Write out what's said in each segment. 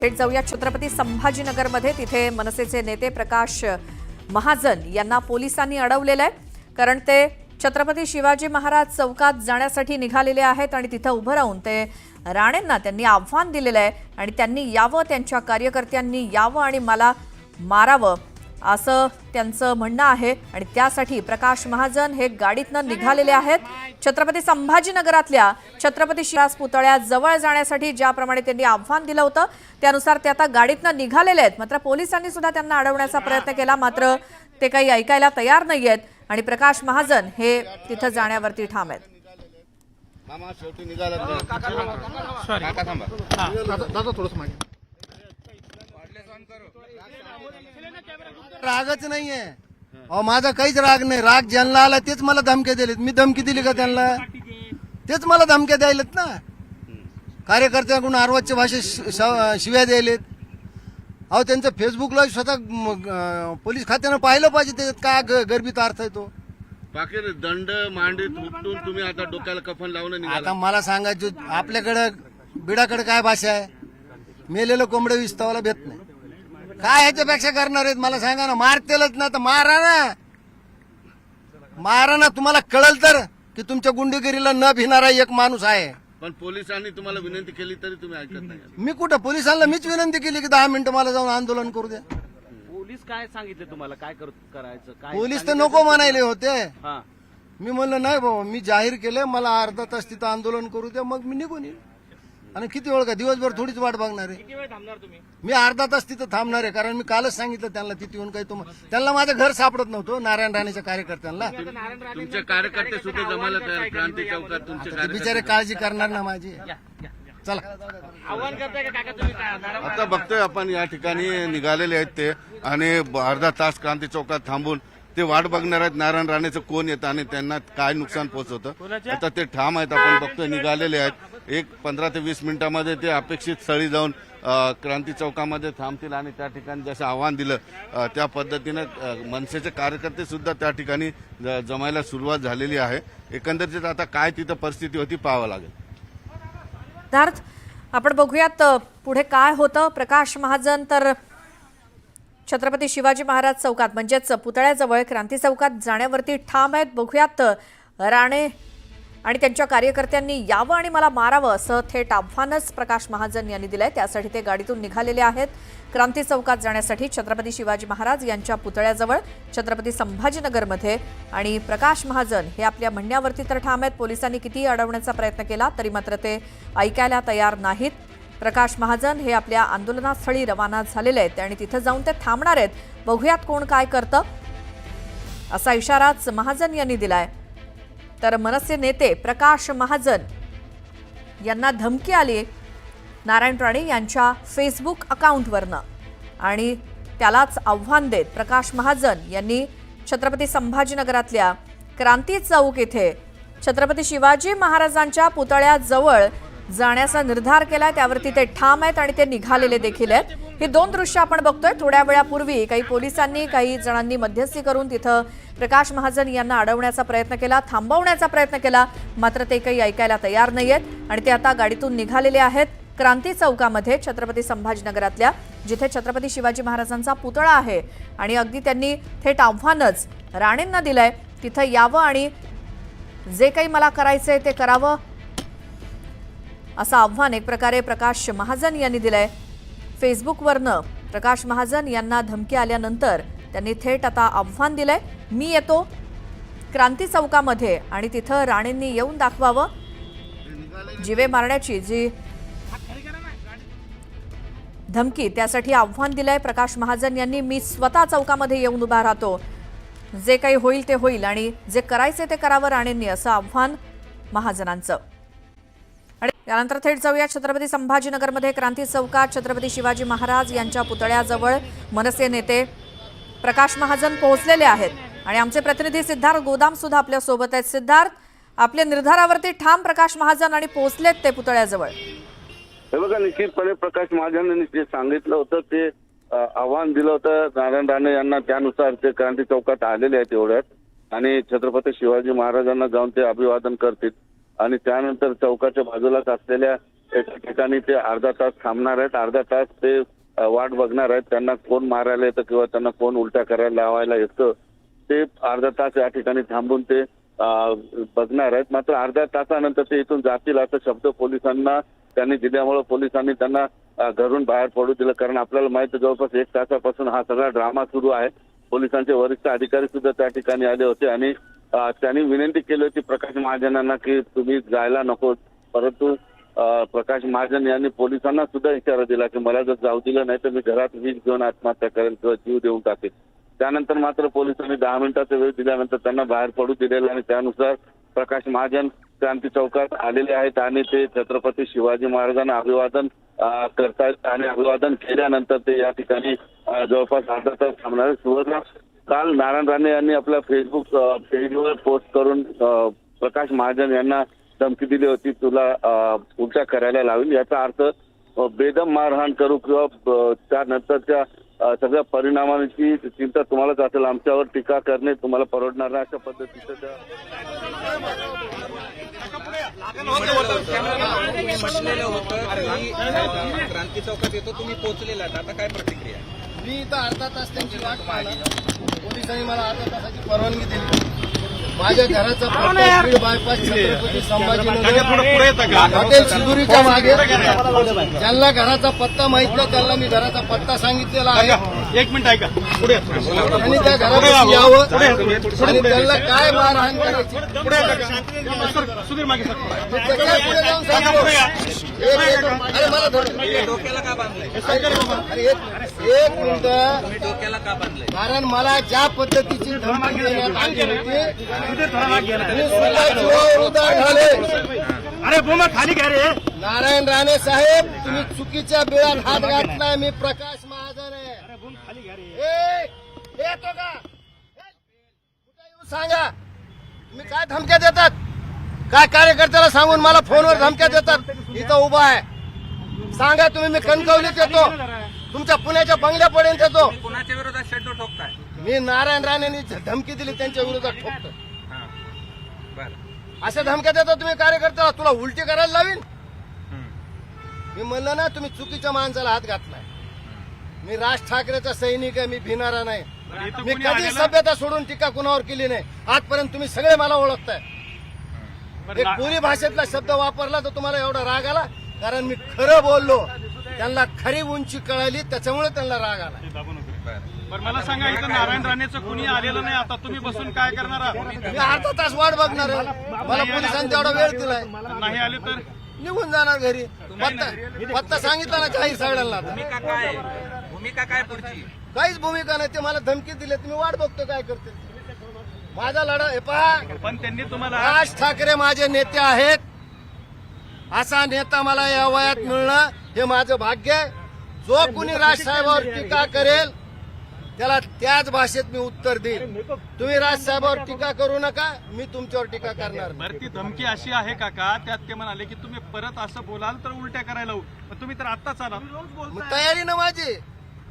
थेट जाऊया छत्रपती संभाजीनगरमध्ये। तिथे मनसेचे नेते प्रकाश महाजन यांना पोलिसांनी अडवलेलं आहे, कारण ते छत्रपती शिवाजी महाराज चौकात जाण्यासाठी निघालेले आहेत आणि तिथे उभं राहून ते राणेंना त्यांनी आव्हान दिलेलं आहे आणि त्यांनी यावं, त्यांच्या कार्यकर्त्यांनी यावं आणि मला मारावं असं त्यांचं म्हणणं आहे। आणि त्यासाठी प्रकाश महाजन हे गाडीतनं निघालेले आहेत। छत्रपती संभाजीनगरातल्या छत्रपती शिवाजी पुतळ्याजवळ जाण्यासाठी ज्याप्रमाणे त्यांनी आव्हान दिलं होतं त्यानुसार ते आता गाडीतनं निघालेले आहेत। मात्र पोलिसांनी सुद्धा त्यांना अडवण्याचा प्रयत्न केला, मात्र ते काही ऐकायला तयार नाहीयेत आणि प्रकाश महाजन हे तिथं जाण्यावरती ठाम आहेत। मामा शेवटी निघाला काका थांबा दादा थोडंसं मागे रागच नाहीये। अहो माझा काहीच राग नाही। राग ज्यांना आला तेच मला धमक्या दिलेत। मी धमकी दिली का त्यांना? तेच मला धमक्या द्यायलेत ना। कार्यकर्त्यांकडून आरवाच्या भाषेत शिव्या द्यायलेत। अहो त्यांचं फेसबुकला स्वतः पोलीस खात्यानं पाहिलं पाहिजे त्याच्यात काय गर्भित अर्थ आहे तो। पाकीर दंड मांडीत उपटून तुम्ही आता डोक्याला कफन लावून निघाला। आता मला सांगायचं आपल्याकडे बिडाकडे काय भाषा आहे? मेलेलं कोंबडं विस्तावाला भेट नाही। काय ह्याच्यापेक्षा करणार आहेत मला सांगा ना। मारतेलच ना तर मारा ना, मारा ना। तुम्हाला कळलं तर की तुमच्या गुंडगिरीला न भिणारा एक माणूस आहे। पण पोलिसांनी तुम्हाला विनंती केली तरी तुम्ही ऐकत नाही। मी कुठं पोलिसांना मीच विनंती केली की 10 मिनिटं मला जाऊन आंदोलन करू द्या। पोलीस काय सांगितले तुम्हाला काय करायचं? काय पोलीस तर नको म्हणायले होते। हा मी म्हणलं नाही भाऊ, मी जाहीर केलं, मला अर्धा तास तिथं आंदोलन करू द्या, मग मी निघून येईन। आणि किती वेळ का दिवसभर थोडीच वाट बघणार आहे? किती वेळ थांबणार तुम्ही? मी अर्धा तास तिथं थांबणार आहे, कारण मी कालच सांगितलं त्यांना तिथे येऊन काही त्यांना माझं घर सापडत नव्हतं नारायण राणेच्या कार्यकर्त्यांना। तुमचे कार्यकर्ते सुद्धा जमायला तयार क्रांती चौकात तुमचे ते कार्यकर्ते बिचारे काळजी करणार ना माझी। चला आव्हान करताय का काका तुम्ही? आता बघतोय आपण या ठिकाणी निघालेले आहेत ते आणि अर्धा तास क्रांती चौकात थांबून ते वाट बघणार आहेत नारायण राणेचं कोण येतं आणि त्यांना काय नुकसान पोहोचवतं। आता ते ठाम आहेत, आपण बघतोय निघालेले आहेत। एक 15 ते 20 मिनिटांमध्ये ते अपेक्षित स्थळी जाऊन क्रांती चौकामध्ये थांबतील आणि त्या ठिकाणी जसं आव्हान दिलं त्या पद्धतीनं मनसेचे कार्यकर्ते सुद्धा त्या ठिकाणी जमायला सुरुवात झालेली आहे। एकंदरीत आता काय तिथं परिस्थिती होती पाहावं लागेल। सिद्धार्थ, आपण बघूयात पुढे काय होतं। प्रकाश महाजन तर छत्रपती शिवाजी महाराज चौकात म्हणजेच पुतळ्याजवळ क्रांती चौकात जाण्यावरती ठाम आहेत। बघूयात राणे आणि त्यांच्या कार्यकर्त्यांनी यावं आणि मला मारावं असं थेट आव्हानच प्रकाश महाजन यांनी दिलंय। त्यासाठी ते गाडीतून निघालेले आहेत क्रांती चौकात जाण्यासाठी छत्रपती शिवाजी महाराज यांच्या पुतळ्याजवळ छत्रपती संभाजीनगरमध्ये। आणि प्रकाश महाजन हे आपल्या म्हणण्यावरती तर ठाम आहेत। पोलिसांनी कितीही अडवण्याचा प्रयत्न केला तरी मात्र ते ऐकायला तयार नाहीत। प्रकाश महाजन हे आपल्या आंदोलनास्थळी रवाना झालेले आहेत आणि तिथे जाऊन ते थांबणार आहेत। बघूयात कोण काय करतं असा इशाराच महाजन यांनी दिलाय। तर मनसे नेते प्रकाश महाजन यांना धमकी आली नारायण राणे यांच्या फेसबुक अकाउंटवरनं आणि त्यालाच आव्हान देत प्रकाश महाजन यांनी छत्रपती संभाजीनगरातल्या क्रांती चौक येथे छत्रपती शिवाजी महाराजांच्या पुतळ्याजवळ जाण्याचा निर्धार केलाय। त्यावरती ते ठाम आहेत आणि ते निघालेले देखील आहेत। ही दोन दृश्य आपण बघतोय। थोड्या वेळापूर्वी काही पोलिसांनी काही जणांनी मध्यस्थी करून तिथं प्रकाश महाजन यांना अडवण्याचा प्रयत्न केला, थांबवण्याचा प्रयत्न केला, मात्र ते काही ऐकायला तयार नाहीयेत आणि ते आता गाडीतून निघालेले आहेत क्रांती चौकामध्ये छत्रपती संभाजीनगरातल्या, जिथे छत्रपती शिवाजी महाराजांचा पुतळा आहे। आणि अगदी त्यांनी थेट आव्हानच राणेंना दिलंय, तिथं यावं आणि जे काही मला करायचंय ते करावं असं आव्हान एक प्रकारे प्रकाश महाजन यांनी दिलंय। फेसबुकवरनं प्रकाश महाजन यांना धमकी आल्यानंतर त्यांनी थेट आता आव्हान दिलंय, मी येतो क्रांती चौकामध्ये आणि तिथं राणेंनी येऊन दाखवावं जीवे मारण्याची जी धमकी, त्यासाठी आव्हान दिलंय प्रकाश महाजन यांनी। मी स्वतः चौकामध्ये येऊन उभा राहतो, जे काही होईल ते होईल आणि जे करायचे ते करावं राणेंनी, असं आव्हान महाजनांचं। आणि त्यानंतर थेट जाऊया छत्रपती संभाजीनगरमध्ये क्रांती चौकात छत्रपती शिवाजी महाराज यांच्या पुतळ्याजवळ मनसे नेते प्रकाश महाजन पोहोचलेले आहेत आणि आमचे प्रतिनिधी सिद्धार्थ गोदाम सुद्धा आपल्या सोबत आहेत। सिद्धार्थ, आपल्या निर्धारावरती ठाम प्रकाश महाजन आणि पोहोचलेत ते पुतळ्याजवळ? हे बघा, निश्चितपणे प्रकाश महाजन यांनी जे सांगितलं होतं ते आव्हान दिलं होतं नारायण राणे यांना, त्यानुसार ते क्रांती चौकात आलेले आहेत एवढ्यात आणि छत्रपती शिवाजी महाराजांना जाऊन ते अभिवादन करतील आणि त्यानंतर चौकाच्या बाजूलाच असलेल्या एका ठिकाणी ते अर्धा तास थांबणार आहेत. अर्धा तास ते वाट बघणार आहेत. त्यांना कोण मारायला येतं किंवा त्यांना कोण उलट्या करायला लावायला येतं ते अर्धा तास या ठिकाणी थांबून ते बघणार आहेत. मात्र अर्ध्या तासानंतर ते इथून जातील असा शब्द पोलिसांना त्यांनी दिल्यामुळे पोलिसांनी त्यांना घरून बाहेर पडू दिलं. कारण आपल्याला माहिती जवळपास 1 तासापासून हा सगळा ड्रामा सुरू आहे. पोलिसांचे वरिष्ठ अधिकारी सुद्धा त्या ठिकाणी आले होते आणि त्यांनी विनंती केली होती प्रकाश महाजनांना की तुम्ही जायला नको. परंतु प्रकाश महाजन यांनी पोलिसांना सुद्धा इशारा दिला की मला जर जाऊ दिलं नाही तर मी घरात वीज घेऊन आत्महत्या करेल किंवा जीव देऊन टाकेल. त्यानंतर मात्र पोलिसांनी 10 मिनिटाचा वेळ दिल्यानंतर त्यांना बाहेर पडू दिलेलं आणि त्यानुसार प्रकाश महाजन क्रांती चौकात आलेले आहेत आणि ते छत्रपती शिवाजी महाराजांना अभिवादन करतायत आणि अभिवादन केल्यानंतर ते या ठिकाणी जवळपास अर्धा तास थांबणार आहेत. सुवर्णा, काल नारायण राणे यांनी आपल्या फेसबुक पेजवर पोस्ट करून प्रकाश महाजन यांना धमकी दिली होती तुला उलट्या करायला लावेल. याचा अर्थ बेदम मारहाण करू किंवा त्यानंतरच्या सगळ्या परिणामांची चिंता तुम्हालाच असेल. आमच्यावर टीका करणे तुम्हाला परवडणार नाही अशा पद्धतीचं म्हटलेलं होतं की क्रांती चौकात येतो, तुम्ही पोहोचलेला आता काय प्रतिक्रिया? मी इथं अर्धा तास त्यांची वाट पाहिला. पोलिसांनी मला अर्धा तासाची परवानगी दिली. माझ्या घराचा पत्ता बीड बायपास छत्रपती संभाजीनगर हॉटेल सिंधुरीच्या मागे. ज्यांना घराचा पत्ता माहित नाही त्यांना मी घराचा पत्ता सांगितलेला आहे. 1 मिनिट ऐका, पुढे त्यांनी त्या घरात यावं आणि त्यांना काय मारहाण करायची सुधीर मागे सर, मी त्याच्या पुढे जाऊन सांगतो. अरे मला धरून डोक्याला का बांधलंय? अरे एक मिनिट. डोक्याला का बांधलंय? कारण मला ज्या पद्धतीची धमकी देण्यात आली होती मी सुद्धा जीवावर उदार झाले. अरे बोमा खाली घ्या रे. नारायण राणे साहेब, तुम्ही चुकीच्या बिळात हात घातलाय. मी प्रकाश महाजन आहे. येतो का कुठे येऊ सांगा. तुम्ही काय धमक्या देतात? काय कार्यकर्त्याला सांगून मला फोनवर धमक्या देतात? इथं उभा आहे. सांगा तुम्ही. मी कणकवलीत येतो. तुमच्या पुण्याच्या बंगल्यापर्यंत येतो. कोणाच्या विरोधात शेड्डो ठोकताय? मी नारायण राणेंनी धमकी दिली त्यांच्या विरोधात ठोकतो. अशा धमक्या देता तुम्ही कार्यकर्त्याला? तुला उलटी करायला लावीन. मी म्हणलं ना तुम्ही चुकीच्या माणसाला हात घातलाय. मी राज ठाकरेचा सैनिक आहे. मी भिणारा नाही. मी कधी सभ्यता सोडून टीका कुणावर केली नाही. आजपर्यंत तुम्ही सगळे मला ओळखताय. एक बोली भाषेतला शब्द वापरला तर तुम्हाला एवढा राग आला कारण मी खरं बोललो. त्यांना खरी उंची कळाली त्याच्यामुळे त्यांना राग आला. बरं मला सांगा, इथं नारायण राणेचं कुणी आलेलं नाही. आता तुम्ही बसून काय करणार आहात? मी अर्धा तास वाट बघणार आहे. मला पोलिसांनी तेवढा वेळ दिलाय. नाही आले तर निघून जाणार घरी. पत्ता सांगितला ना जाहीर सगळ्यांना. भूमिका काय? भूमिका काय पुढची? काहीच भूमिका नाही. ते मला धमकी दिली. तुम्ही वाट बघतो काय करते. माझा लढा हे पहा. पण त्यांनी तुम्हाला राज ठाकरे माझे नेते आहेत. असा नेता मला या वयात मिळणं हे माझं भाग्य आहे. जो कुणी राजसाहेबांवर टीका करेल त्याला त्याच भाषेत मी उत्तर देईन. तुम्ही राजसाहेबांवर टीका करू नका. मी तुमच्यावर टीका करणार नाही. बरं ती धमकी अशी आहे काका, त्यात ते म्हणाले की तुम्ही परत असं बोलाल तर उलट्या करायला होऊ. पण तुम्ही तर आत्ताच आला. मग तयारी ना माझी.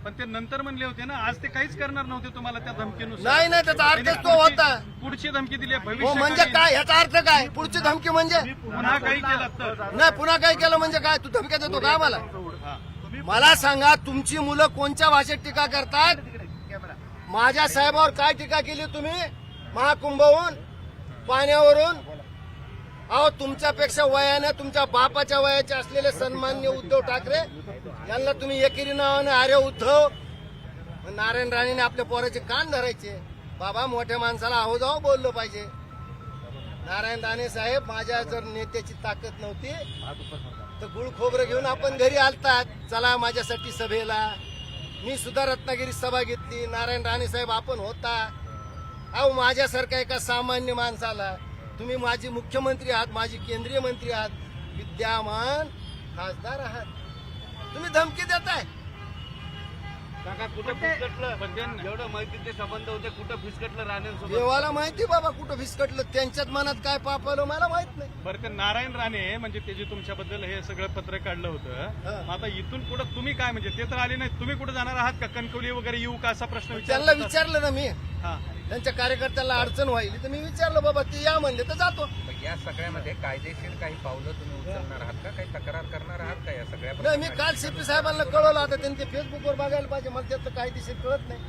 पण ते नंतर म्हणले होते ना, आज ते काहीच करणार नव्हते तुम्हाला त्या धमकीनुसार. नाही नाही त्याचा अर्थच तो होता. पुढची धमकी दिली हो भविष्य म्हणजे काय ह्याचा अर्थ काय? पुढची धमकी म्हणजे पुन्हा काही केलं तर नाही. पुन्हा काय केलं म्हणजे काय? तू धमक्या देतो का मला? मला सांगा तुमची मुलं कोणत्या भाषेत टीका करतात? माझ्या साहेबावर काय टीका केली तुम्ही? महाकुंभहून, पाण्यावरून. अहो तुमच्यापेक्षा वयाने तुमच्या बापाच्या वयाचे असलेले सन्माननीय उद्धव ठाकरे यांना तुम्ही एकेरी नावाने अरे उद्धव. नारायण राणेने आपल्या पोराचे कान धरायचे. बाबा मोठ्या माणसाला आहो जाऊ बोललो पाहिजे. नारायण राणे साहेब, माझ्या जर नेत्याची ताकद नव्हती तर गुळ खोबरं घेऊन आपण घरी आलतात. चला माझ्यासाठी सभेला. मी सुद्धा रत्नागिरी सभा घेतली. नारायण राणे साहेब आपण होता. अहो माझ्यासारख्या एका सामान्य माणसाला तुम्ही माझी मुख्यमंत्री आहात, माझी केंद्रीय मंत्री आहात, विद्यमान खासदार आहात, तुम्ही धमकी देताय. काका कुठं फिसकटलं? एवढं माहितीचे संबंध होते, कुठं फिसकटलं राणेंसोबत? देवाला माहिती बाबा कुठं फिसकटलं. त्यांच्यात मनात काय पाप आलं मला माहित नाही. बरं ते नारायण राणे म्हणजे ते जे तुमच्याबद्दल हे सगळं पत्र काढलं होतं, आता इथून पुढे तुम्ही काय म्हणजे ते तर आले नाही, तुम्ही कुठे जाणार आहात का? कणकवली वगैरे येऊ का असा प्रश्न त्यांना विचारलं ना मी. हा त्यांच्या कार्यकर्त्याला अडचण व्हायली तर मी विचारलं बाबा ते या म्हणले तर जातो. या सगळ्यामध्ये कायदेशीर काही पावलं तुम्ही उचलणार आहात का, काही तक्रार करणार आहात का या सगळ्या नाही, मी काल सीपी साहेबांना कळवलं, आता त्यांनी ते फेसबुकवर बघायला पाहिजे, मला त्याचं कायदेशीर कळत नाही.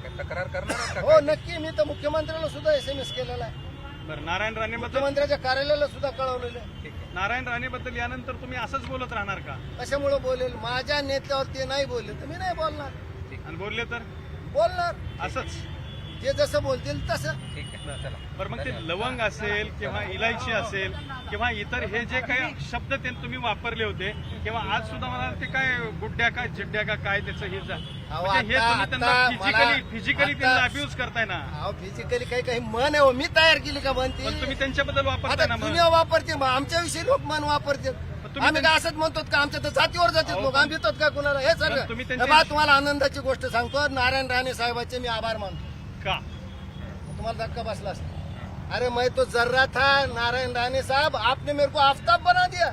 काही तक्रार करणार आहात का? हो नक्की, मी तर मुख्यमंत्र्याला सुद्धा SMS केलेला आहे, बरं, नारायण राणेबद्दल मुख्यमंत्र्याच्या कार्यालयाला सुद्धा कळवलेलं आहे. ठीक आहे. नारायण राणेबद्दल यानंतर तुम्ही असंच बोलत राहणार का? कशामुळे बोलेल? माझ्या नेत्यावर ते नाही बोलले तर मी नाही बोलणार. आणि बोलले तर बोलणार असंच. जे जसं बोलतील तसं. ठीक आहे, चला. बरं, मग ते लवंग असेल किंवा इलायची असेल किंवा इतर हे जे काही शब्द ते तुम्ही वापरले होते किंवा आज सुद्धा मला ते काय गुड्ड्या का जिड्ड्या का काय त्याचं हे म्हणजे हे तुम्ही त्यांना फिजिकली त्यांना अब्यूज करताय ना. अहो फिजिकली काही काही मन आहे हो, मी तयार केली का म्हणते? पण तुम्ही त्यांच्याबद्दल वापरताय आता ना मग. दुनिया वापरते, मग आमच्याविषयी लोक मन वापरते. तुम्ही आम्ही काय असंच म्हणतो का आमच्या तर जातीवर जातात अहो, लोक, आम्ही देतात का कुणाला? हे पण सगळं तुम्ही हे त्यांच्या- बा, तुम्हाला आनंदाची गोष्ट सांगतो, नारायण राणे साहेबांचे मी आभार मानतो. का? तुम्हाला धक्का बसला असता. अरे मैं तो जर्रा था, नारायण राणे साहब आपने मेरे को आफ्ताब बना दिया.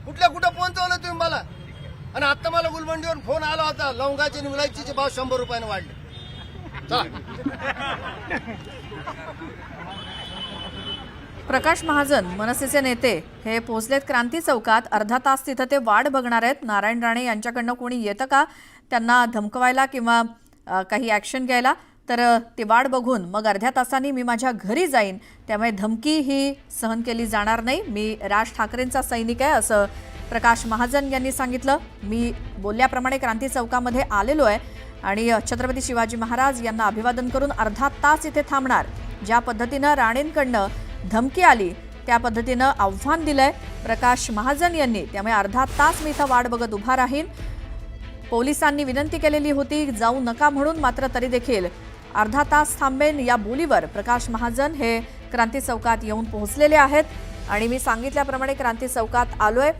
कुठल्या कुठं पोहोचवलं तुम्ही मला. आणि आता मला गुलमंडीवर फोन आला होता, लवंगाचे आणि विलायचीचे भाव 100 रुपयाने वाढले. चला. प्रकाश महाजन मनसेचे नेते हे पोहोचलेत क्रांती चौकात. अर्धा तास तिथं ते वाट बघणार आहेत. नारायण राणे यांच्याकडनं कोणी येतं का त्यांना धमकवायला किंवा काही ॲक्शन घ्यायला, तर ते वाट बघून मग अर्ध्या तासांनी मी माझ्या घरी जाईन. त्यामुळे धमकी ही सहन केली जाणार नाही. मी राज ठाकरेंचा सैनिक आहे असं प्रकाश महाजन यांनी सांगितलं. मी बोलल्याप्रमाणे क्रांती चौकामध्ये आलेलो आहे आणि छत्रपती शिवाजी महाराज यांना अभिवादन करून अर्धा तास इथे थांबणार. ज्या पद्धतीनं राणेंकडनं धमकी आली त्या पद्धतीनं आव्हान दिलंय प्रकाश महाजन यांनी. त्यामुळे अर्धा तास मी इथं वाट बघत उभा राहीन. पोलिसांनी विनंती केलेली होती जाऊ नका म्हणून, मात्र तरी देखील अर्धा तास थांबेन या बोलीवर प्रकाश महाजन हे क्रांती चौकात येऊन पोहोचलेले आहेत. आणि मी सांगितल्याप्रमाणे क्रांती चौकात आलोय.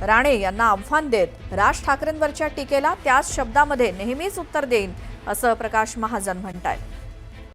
राणे यांना आव्हान देत राज ठाकरेंवरच्या टीकेला त्याच शब्दामध्ये नेहमीच उत्तर देईन असं प्रकाश महाजन म्हणतायत.